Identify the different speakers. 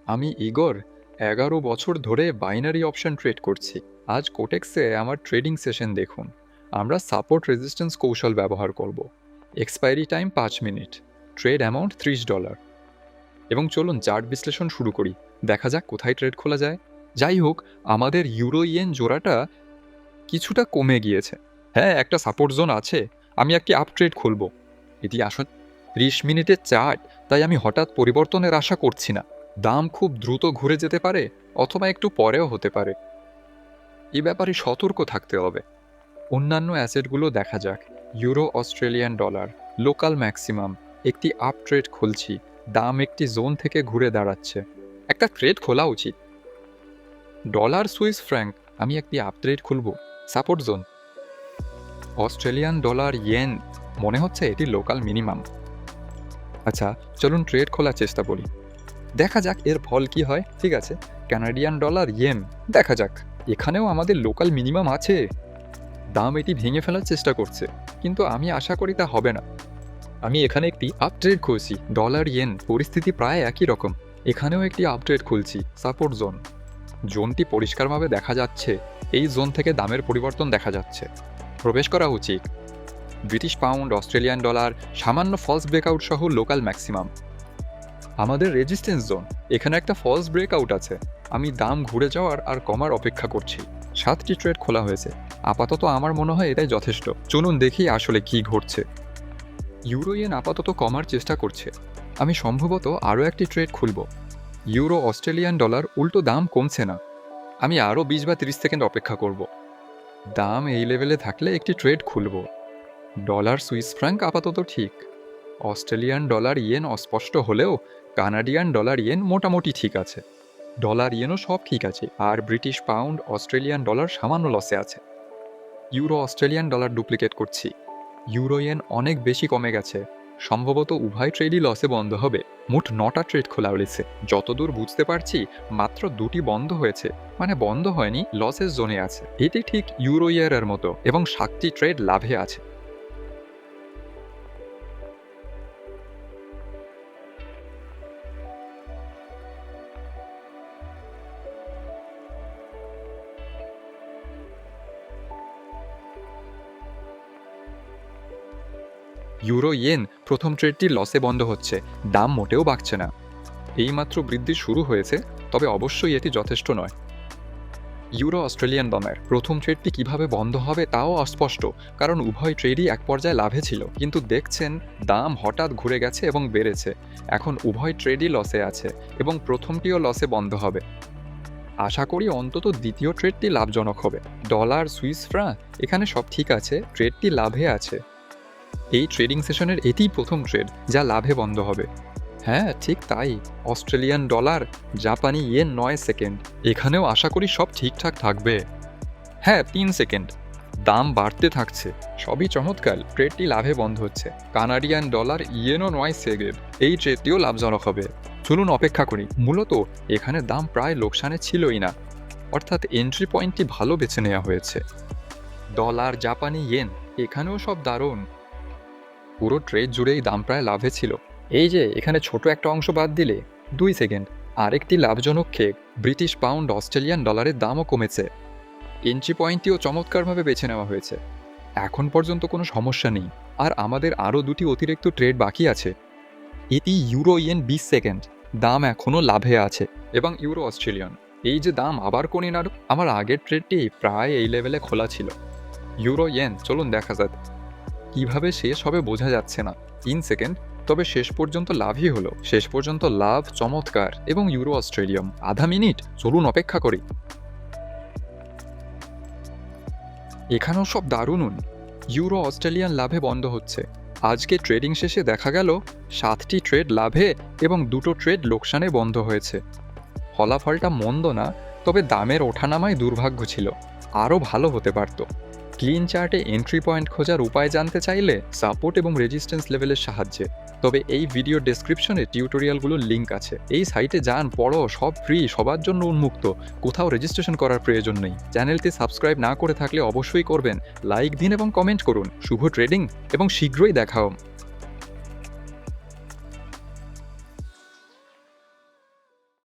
Speaker 1: আমি ইগর 11 বছর ধরে বাইনারি অপশন ট্রেড করছি। আজ কোটেক্সে আমার ট্রেডিং সেশন দেখুন। আমরা সাপোর্ট রেজিস্ট্যান্স কৌশল ব্যবহার করব। Expiry time 5 minute, trade amount $30। এবং চলুন চার্ট বিশ্লেষণ শুরু করি। দেখা যাক কোথায় ট্রেড খোলা যায়। যাই হোক, আমাদের ইউরো ইয়েন জোড়াটা কিছুটা কমে গিয়েছে। হ্যাঁ, একটা সাপোর্ট জোন আছে। আমি একটি আপ ট্রেড খুলব। এটি আসলে 30 মিনিটের চার্ট, তাই আমি হঠাৎ পরিবর্তনের আশা করছি না। দাম খুব দ্রুত ঘুরে যেতে পারে অথবা একটু পরেও হতে পারে। এই ব্যাপারে সতর্ক থাকতে হবে। অন্যান্য অ্যাসেটগুলো দেখা যাক। Euro, Australian dollar, local maximum. একটি আপ ট্রেড খুলছি। দাম একটি জোন থেকে ঘুরে দাঁড়াচ্ছে। একটা ট্রেড খোলা উচিত। ডলার, সুইস ফ্র্যাঙ্ক, আমি একটি আপ ট্রেড খুলব। Support zone. Australian dollar, yen, মনে হচ্ছে এটি লোকাল মিনিমাম। আচ্ছা, চলুন ট্রেড খোলার চেষ্টা করি। দেখা যাক এর ফল কি হয়। ঠিক আছে, কানাডিয়ান ডলার, ইয়েন, দেখা যাক। এখানেও আমাদের লোকাল মিনিমাম আছে। দাম এটি ভেঙে ফেলার চেষ্টা করছে, কিন্তু আমি আশা করি তা হবে না। আমি এখানে একটি আপ ট্রেড খুলছি। ডলার, ইয়েন, পরিস্থিতি প্রায় একই রকম। এখানেও একটি আপ ট্রেড খুলছি। Support zone. জোনটি পরিষ্কারভাবে দেখা যাচ্ছে। এই জোন থেকে দামের পরিবর্তন দেখা যাচ্ছে। প্রবেশ করা উচিত। ব্রিটিশ পাউন্ড, অস্ট্রেলিয়ান ডলার, সামান্য ফলস ব্রেকআউট সহ লোকাল ম্যাক্সিমাম। আমাদের রেজিস্ট্যান্স জোন। এখানে একটা ফলস ব্রেকআউট আছে। আমি দাম ঘুরে যাওয়ার আর কমার অপেক্ষা করছি। 7টি ট্রেড খোলা হয়েছে। আপাতত আমার মনে হয় এটাই যথেষ্ট। চলুন দেখি আসলে কি ঘটছে। ইউরো ইয়েন আপাতত কমার চেষ্টা করছে। আমি সম্ভবত আরও একটি ট্রেড খুলব। ইউরো, অস্ট্রেলিয়ান ডলার, উল্টো দাম কমছে না। আমি আরও 20 বা 30 সেকেন্ড অপেক্ষা করব। দাম এই লেভেলে থাকলে একটি ট্রেড খুলব। ডলার, সুইস ফ্র্যাঙ্ক আপাতত ঠিক। অস্ট্রেলিয়ান ডলার, ইয়েন অস্পষ্ট হলেও কানাডিয়ান ডলার, ইয়েন মোটামুটি ঠিক আছে। ডলার, ইয়েনও সব ঠিক আছে। আর ব্রিটিশ পাউন্ড, অস্ট্রেলিয়ান ডলার সামান্য লসে আছে। ইউরো, অস্ট্রেলিয়ান ডলার ডুপ্লিকেট করছি। ইউরো ইয়েন অনেক বেশি কমে গেছে। সম্ভবত উভয় ট্রেডই লসে বন্ধ হবে। মোট 9টা ট্রেড খোলা হয়েছে। যতদূর বুঝতে পারছি মাত্র 2টি বন্ধ হয়েছে। মানে বন্ধ হয়নি, লসের জোনে আছে। এটি ঠিক ইউরো ইয়ারের মতো, এবং 7টি ট্রেড লাভে আছে। ইউরো ইয়েন প্রথম ট্রেডটি লসে বন্ধ হচ্ছে। দাম মোটেও বাড়ছে না। এইমাত্র বৃদ্ধি শুরু হয়েছে, তবে অবশ্যই এটি যথেষ্ট নয়। ইউরো, অস্ট্রেলিয়ান ডলার প্রথম ট্রেডটি কিভাবে বন্ধ হবে তাও অস্পষ্ট, কারণ উভয় ট্রেডই এক পর্যায়ে লাভে ছিল। কিন্তু দেখছেন দাম হঠাৎ ঘুরে গেছে এবং বেড়েছে। এখন উভয় ট্রেডই লসে আছে, এবং প্রথমটিও লসে বন্ধ হবে। আশা করি অন্তত দ্বিতীয় ট্রেডটি লাভজনক হবে। ডলার, সুইস ফ্রাঙ্ক, এখানে সব ঠিক আছে। ট্রেডটি লাভে আছে। এই ট্রেডিং সেশনের এটিই প্রথম ট্রেড যা লাভে বন্ধ হবে। হ্যাঁ, ঠিক তাই। অস্ট্রেলিয়ান ডলার, জাপানি ইয়েন 9 সেকেন্ড। এখানেও আশা করি সব ঠিকঠাক থাকবে। হ্যাঁ, 3 সেকেন্ড। দাম বাড়তে থাকছে। সবই চমৎকার। ট্রেডটি লাভে বন্ধ হচ্ছে। কানাডিয়ান ডলার, ইয়েনও 9 সেকেন্ড। এই ট্রেডটিও লাভজনক হবে। চলুন অপেক্ষা করি। মূলত এখানে দাম প্রায় লোকসানে ছিলই না, অর্থাৎ এন্ট্রি পয়েন্টটি ভালো বেছে নেওয়া হয়েছে। ডলার, জাপানি ইয়েন, এখানেও সব দারুণ। পুরো ট্রেড জুড়েই দাম প্রায় লাভে ছিল। এই যে এখানে ছোট একটা অংশ বাদ দিলে 2 সেকেন্ড। আরেকটি লাভজনক কেক। ব্রিটিশ পাউন্ড, অস্ট্রেলিয়ান ডলারের দামও কমেছে। এন্ট্রি পয়েন্টটিও চমৎকারভাবে বেছে নেওয়া হয়েছে। এখন পর্যন্ত কোনো সমস্যা নেই। আর আমাদের আরও 2টি অতিরিক্ত ট্রেড বাকি আছে। এটি ইউরো ইয়েন 20 সেকেন্ড। দাম এখনও লাভে আছে। এবং ইউরো, অস্ট্রেলিয়ান, এই যে দাম আবার কোণে নাড়ু। আমার আগের ট্রেডটি প্রায় এই লেভেলে খোলা ছিল। ইউরো ইয়েন, চলুন দেখা যাক কিভাবে শেষ হবে বোঝা যাচ্ছে না। 3 সেকেন্ড। তবে শেষ পর্যন্ত লাভই হলো। শেষ পর্যন্ত লাভ চমৎকার। এবং ইউরো, অস্ট্রেলিয়াম আধা মিনিট। চলুন অপেক্ষা করি। এখানেও সব দারুণ। ইউরো, অস্ট্রেলিয়ান লাভে বন্ধ হচ্ছে। আজকে ট্রেডিং শেষে দেখা গেল 7টি ট্রেড লাভে এবং 2টো ট্রেড লোকসানে বন্ধ হয়েছে। ফলাফলটা মন্দ না, তবে দামের ওঠানামায় দুর্ভাগ্য ছিল। আরও ভালো হতে পারত। ক্লিন চার্টে এন্ট্রি পয়েন্ট খোঁজার উপায় জানতে চাইলে সাপোর্ট এবং রেজিস্ট্যান্স লেভেলের সাহায্যে তবে এই ভিডিও ডেসক্রিপশনে টিউটোরিয়ালগুলোর লিঙ্ক আছে। এই সাইটে যান, পড়ো, সব ফ্রি, সবার জন্য উন্মুক্ত। কোথাও রেজিস্ট্রেশন করার প্রয়োজন নেই। চ্যানেলটি সাবস্ক্রাইব না করে থাকলে অবশ্যই করবেন। লাইক দিন এবং কমেন্ট করুন। শুভ ট্রেডিং এবং শীঘ্রই দেখা হবে।